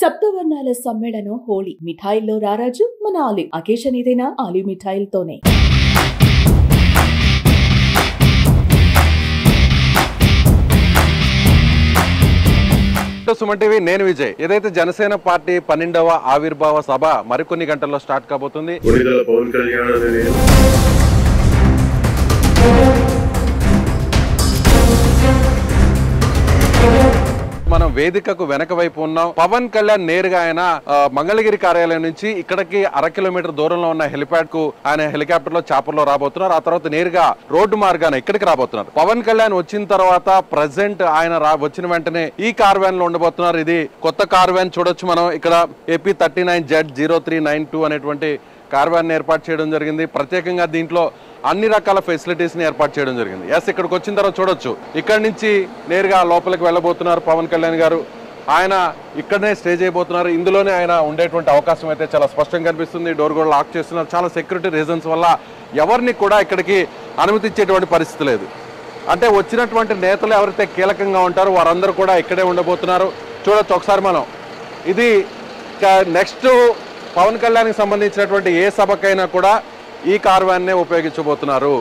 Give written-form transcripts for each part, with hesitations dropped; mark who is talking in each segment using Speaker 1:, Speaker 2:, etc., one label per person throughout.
Speaker 1: సప్తవర్ణాల సమ్మేళనం హోళీ. మిఠాయిల్లో రారాజు మన ఆలి. అకేషన్ ఏదైనా ఆలి మిఠాయిలతోనే.
Speaker 2: సుమన్ టీవీ, నేను విజయ్. ఏదైతే జనసేన పార్టీ 12వ ఆవిర్భావ సభ మరికొన్ని గంటల్లో స్టార్ట్ కాబోతుంది. మనం వేదికకు వెనక వైపు ఉన్నాం. పవన్ కళ్యాణ్ నేరుగా ఆయన మంగళగిరి కార్యాలయం నుంచి ఇక్కడికి 1/2 కిలోమీటర్ దూరంలో ఉన్న హెలిప్యాడ్ కు ఆయన హెలికాప్టర్ లో చాపర్ లో రాబోతున్నారు. ఆ తర్వాత నేరుగా రోడ్డు మార్గాన ఇక్కడికి రాబోతున్నారు. పవన్ కళ్యాణ్ వచ్చిన తర్వాత ప్రజెంట్ ఆయన వచ్చిన వెంటనే ఈ కార్ వ్యాన్ లో ఉండబోతున్నారు. ఇది కొత్త కార్ వ్యాన్ చూడొచ్చు మనం. ఇక్కడ AP 39Z0392 అనేటువంటి కార్ వ్యాన్ ఏర్పాటు చేయడం జరిగింది. ప్రత్యేకంగా దీంట్లో అన్ని రకాల ఫెసిలిటీస్ ని ఏర్పాటు చేయడం జరిగింది. ఇక్కడికి వచ్చిన తర్వాత చూడొచ్చు, ఇక్కడ నుంచి నేరుగా లోపలికి వెళ్ళబోతున్నారు పవన్ కళ్యాణ్ గారు. ఆయన ఇక్కడనే స్టే చేయబోతున్నారు. ఇందులోనే ఆయన ఉండేటువంటి అవకాశం అయితే చాలా స్పష్టంగా కనిపిస్తుంది. డోర్ కూడా లాక్ చేస్తున్నారు. చాలా సెక్యూరిటీ రీజన్స్ వల్ల ఎవరిని కూడా ఇక్కడికి అనుమతించేటువంటి పరిస్థితి లేదు. అంటే వచ్చినటువంటి నేతలు ఎవరైతే కీలకంగా ఉంటారో వారందరూ కూడా ఇక్కడే ఉండబోతున్నారు. చూడొచ్చు ఒకసారి మనం. ఇది నెక్స్ట్ పవన్ కళ్యాణ్కి సంబంధించినటువంటి ఏ సభకైనా కూడా ఈ కార్ వ్యాన్నే ఉపయోగించబోతున్నారు.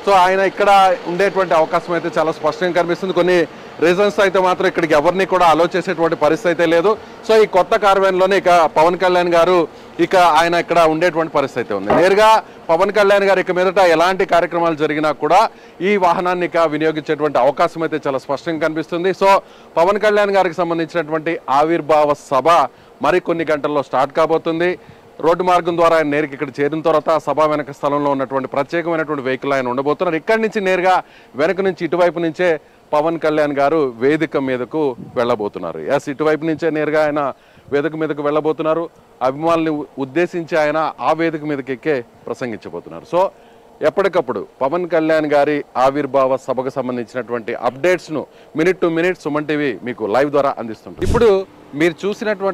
Speaker 2: సో ఆయన ఇక్కడ ఉండేటువంటి అవకాశం అయితే చాలా స్పష్టంగా కనిపిస్తుంది. కొన్ని రీజన్స్ అయితే మాత్రం ఇక్కడికి ఎవరిని కూడా అలో చేసేటువంటి పరిస్థితి అయితే లేదు. సో ఈ కొత్త కార్ వ్యాన్లోనే ఇక పవన్ కళ్యాణ్ గారు ఆయన ఇక్కడ ఉండేటువంటి పరిస్థితి అయితే ఉంది. నేరుగా పవన్ కళ్యాణ్ గారు ఇక మీదట ఎలాంటి కార్యక్రమాలు జరిగినా కూడా ఈ వాహనాన్ని వినియోగించేటువంటి అవకాశం అయితే చాలా స్పష్టంగా కనిపిస్తుంది. సో పవన్ కళ్యాణ్ గారికి సంబంధించినటువంటి ఆవిర్భావ సభ మరికొన్ని గంటల్లో స్టార్ట్ కాబోతుంది. రోడ్డు మార్గం ద్వారా ఆయన నేరుగా ఇక్కడ చేరిన తర్వాత సభ వెనక స్థలంలో ఉన్నటువంటి ప్రత్యేకమైనటువంటి వెహికల్ ఆయన ఉండబోతున్నారు. ఇక్కడి నుంచి నేరుగా వెనక నుంచి ఇటువైపు నుంచే పవన్ కళ్యాణ్ గారు వేదిక మీదకు వెళ్ళబోతున్నారు. ఇటువైపు నుంచే నేరుగా ఆయన వేదిక మీదకు వెళ్ళబోతున్నారు. అభిమానుల్ని ఉద్దేశించి ఆయన ఆ వేదిక మీదకి ఎక్కే ప్రసంగించబోతున్నారు. సో ఎప్పటికప్పుడు పవన్ కళ్యాణ్ గారి ఆవిర్భావ సభకు సంబంధించినటువంటి అప్డేట్స్ను minute to minute Suman TV మీకు లైవ్ ద్వారా అందిస్తుంది. ఇప్పుడు మీరు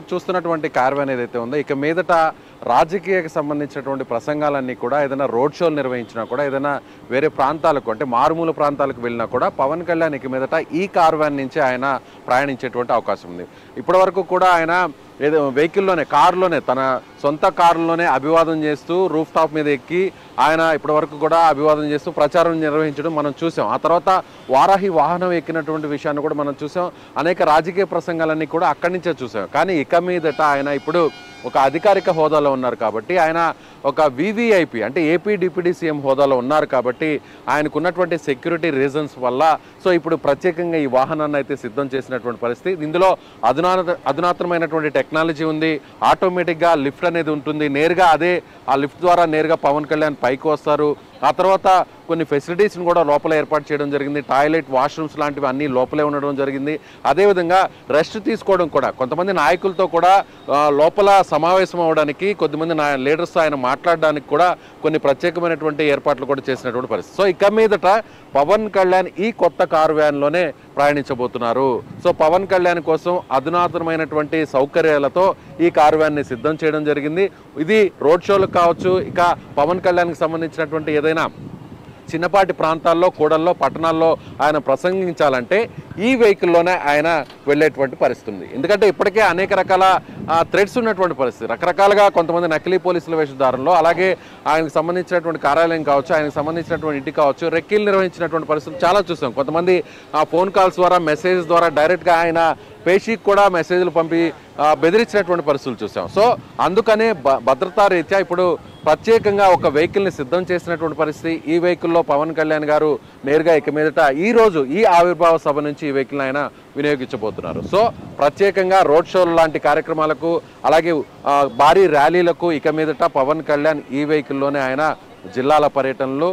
Speaker 2: చూస్తున్నటువంటి కార్ వ్యాన్ ఏదైతే ఉందో ఇక మీదట రాజకీయకు సంబంధించినటువంటి ప్రసంగాలన్నీ కూడా ఏదైనా రోడ్ షోలు నిర్వహించినా కూడా ఏదైనా వేరే ప్రాంతాలకు అంటే మారుమూల ప్రాంతాలకు వెళ్ళినా కూడా పవన్ కళ్యాణ్ ఇక మీదట ఈ కార్ వ్యాన్ నుంచి ఆయన ప్రయాణించేటువంటి అవకాశం ఉంది. ఇప్పటి వరకు కూడా ఆయన ఏదో వెహికల్లోనే కారులోనే తన సొంత కారులోనే అభివాదం చేస్తూ రూఫ్ టాప్ మీద ఎక్కి ఆయన ఇప్పటి వరకు కూడా అభివాదం చేస్తూ ప్రచారం నిర్వహించడం మనం చూసాం. ఆ తర్వాత వారాహి వాహనం ఎక్కినటువంటి విషయాన్ని కూడా మనం చూసాం. అనేక రాజకీయ ప్రసంగాలన్నీ కూడా అక్కడి నుంచే చూసాం. కానీ ఇక మీదట ఆయన ఇప్పుడు ఒక అధికారిక హోదాలో ఉన్నారు కాబట్టి ఆయన ఒక VVIP అంటే AP డిప్యూటీ CM హోదాలో ఉన్నారు కాబట్టి ఆయనకు ఉన్నటువంటి సెక్యూరిటీ రీజన్స్ వల్ల సో ఇప్పుడు ప్రత్యేకంగా ఈ వాహనాన్ని అయితే సిద్ధం చేసినటువంటి పరిస్థితి. ఇందులో అధునాతనమైనటువంటి టెక్నాలజీ ఉంది. ఆటోమేటిక్గా లిఫ్ట్ అనేది ఉంటుంది. నేరుగా ఆ లిఫ్ట్ ద్వారా నేరుగా పవన్ కళ్యాణ్ పైకి వస్తారు. ఆ తర్వాత కొన్ని ఫెసిలిటీస్ని కూడా లోపల ఏర్పాటు చేయడం జరిగింది. టాయిలెట్, వాష్రూమ్స్ లాంటివి అన్నీ లోపలే ఉండడం జరిగింది. అదేవిధంగా రెస్ట్ తీసుకోవడం కూడా కొంతమంది నాయకులతో కూడా లోపల సమావేశం అవ్వడానికి కొద్దిమంది లీడర్స్ ఆయన మాట్లాడడానికి కూడా కొన్ని ప్రత్యేకమైనటువంటి ఏర్పాట్లు కూడా చేసినటువంటి పరిస్థితి. సో ఇక మీదట పవన్ కళ్యాణ్ ఈ కొత్త కారు వ్యాన్లోనే ప్రయాణించబోతున్నారు. సో పవన్ కళ్యాణ్ కోసం అధునాతనమైనటువంటి సౌకర్యాలతో ఈ కారు వ్యాన్ని సిద్ధం చేయడం జరిగింది. ఇది రోడ్ షోలకు కావచ్చు, ఇక పవన్ కళ్యాణ్కి సంబంధించినటువంటి ఏదైనా చిన్నపాటి ప్రాంతాల్లో, కూడల్లో, పట్టణాల్లో ఆయన ప్రసంగించాలంటే ఈ వెహికల్లోనే ఆయన వెళ్ళేటువంటి పరిస్థితి ఉంది. ఎందుకంటే ఇప్పటికే అనేక రకాల థ్రెడ్స్ ఉన్నటువంటి పరిస్థితి. రకరకాలుగా కొంతమంది నకిలీ పోలీసుల వేషధారంలో, అలాగే ఆయనకు సంబంధించినటువంటి కార్యాలయం కావచ్చు, ఆయనకు సంబంధించినటువంటి ఇంటి కావచ్చు, రెక్కీలు నిర్వహించినటువంటి పరిస్థితులు చాలా చూసాం. కొంతమంది ఫోన్ కాల్స్ ద్వారా, మెసేజ్ ద్వారా డైరెక్ట్గా ఆయన పేషీకి కూడా మెసేజ్లు పంపి బెదిరించినటువంటి పరిస్థితులు చూసాం. సో అందుకనే భద్రతా రీత్యా ఇప్పుడు ప్రత్యేకంగా ఒక వెహికల్ని సిద్ధం చేసినటువంటి పరిస్థితి. ఈ వెహికల్లో పవన్ కళ్యాణ్ గారు నేరుగా ఇక మీదట ఈ ఆవిర్భావ సభ నుంచి ఈ వెహికల్ని ఆయన వినియోగించబోతున్నారు. సో ప్రత్యేకంగా రోడ్ షోలు లాంటి కార్యక్రమాలకు, అలాగే భారీ ర్యాలీలకు ఇక మీదట పవన్ కళ్యాణ్ ఈ వెహికల్లోనే ఆయన జిల్లాల పర్యటనలు,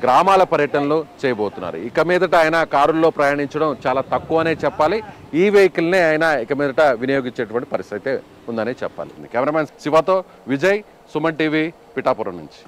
Speaker 2: గ్రామాల పర్యటనలు చేయబోతున్నారు. ఇక మీదట ఆయన కారుల్లో ప్రయాణించడం చాలా తక్కువనే చెప్పాలి. ఈ వెహికల్నే ఆయన ఇక మీదట వినియోగించేటువంటి పరిస్థితి అయితే ఉందనే చెప్పాలి. కెమెరామెన్ శివతో విజయ్, సుమన్ టీవీ, పిఠాపురం నుంచి.